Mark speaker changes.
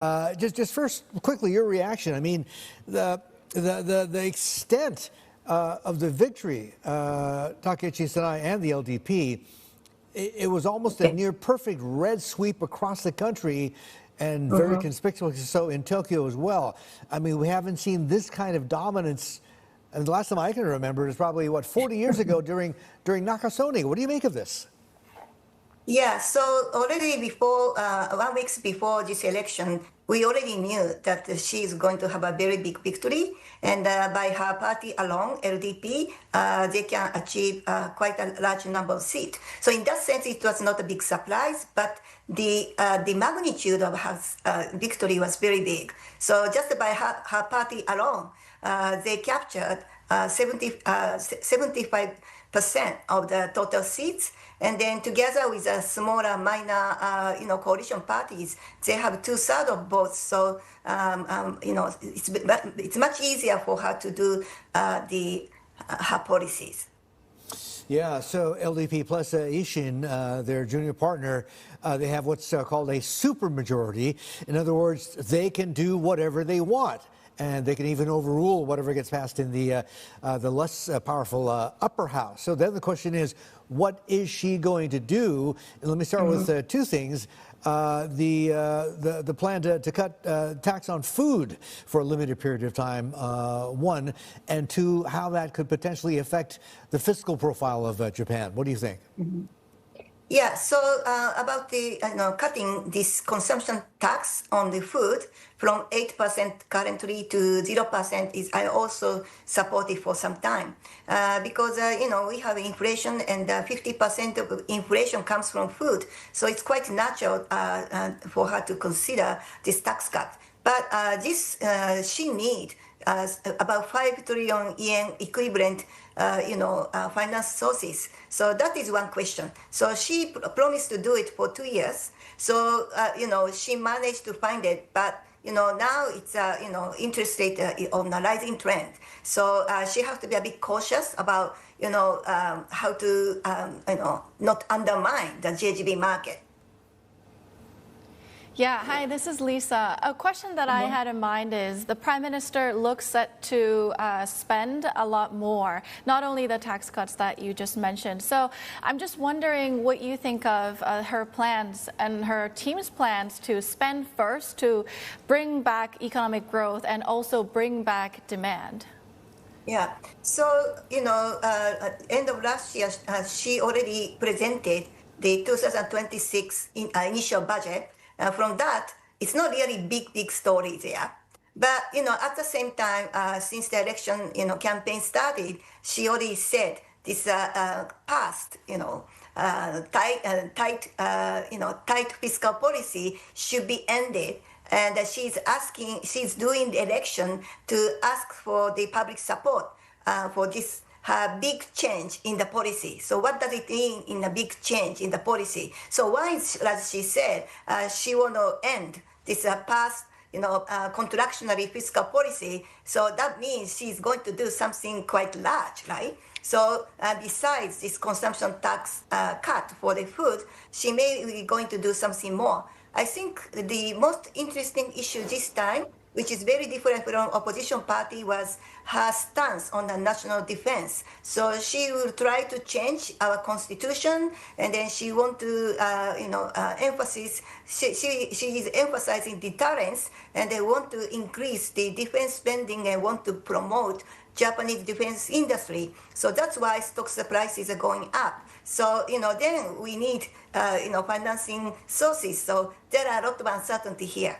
Speaker 1: Just first, quickly, your reaction. I mean, the extent of the victory, Takaichi Sanae and the LDP, it was almost a near perfect red sweep across the country, and very conspicuously so in Tokyo as well. I mean, we haven't seen this kind of dominance, and the last time I can remember is probably, what, 40 years ago during Nakasone. What do you make of this?
Speaker 2: Yeah, so already before, 1 week before this election, we already knew that she is going to have a very big victory. And by her party alone, LDP, they can achieve quite a large number of seats. So in that sense, it was not a big surprise, but the magnitude of her victory was very big. So just by her party alone, they captured 75% of the total seats, and then together with the smaller minor, coalition parties, they have 2/3 of votes. So, it's much easier for her to do her policies.
Speaker 1: Yeah, so LDP plus Ishin, their junior partner, they have what's called a supermajority. In other words, they can do whatever they want, and they can even overrule whatever gets passed in the less powerful upper house. So then the question is, what is she going to do? And let me start with two things. The plan to cut tax on food for a limited period of time, one, and two, how that could potentially affect the fiscal profile of Japan. What do you think?
Speaker 2: Yeah, so about the cutting this consumption tax on the food from 8% currently to 0% is I also supported for some time because we have inflation, and 50% of inflation comes from food, so it's quite natural for her to consider this tax cut. But she need about 5 trillion yen equivalent, finance sources. So that is one question. So she promised to do it for 2 years. So, she managed to find it, but, now it's, interest rate on a rising trend. So she has to be a bit cautious about, how to, not undermine the JGB market.
Speaker 3: Yeah, hi, this is Lisa. A question that I had in mind is the Prime Minister looks set to spend a lot more, not only the tax cuts that you just mentioned. So I'm just wondering what you think of her plans and her team's plans to spend first to bring back economic growth and also bring back demand.
Speaker 2: Yeah, so, end of last year, she already presented the 2026 initial budget. From that, it's not really big story there. But, at the same time, since the election, campaign started, she already said this past, tight fiscal policy should be ended. And she's doing the election to ask for the public support for this big change in the policy. So what does it mean in a big change in the policy? So one is, as she said, she want to end this past, contractionary fiscal policy. So that means she's going to do something quite large, right? So besides this consumption tax cut for the food, she may be going to do something more. I think the most interesting issue this time, which is very different from opposition party, was her stance on the national defense. So she will try to change our constitution, and then she want to, emphasize. She is emphasizing deterrence, and they want to increase the defense spending and want to promote Japanese defense industry. So that's why stocks prices are going up. So, then we need, financing sources. So there are a lot of uncertainty here.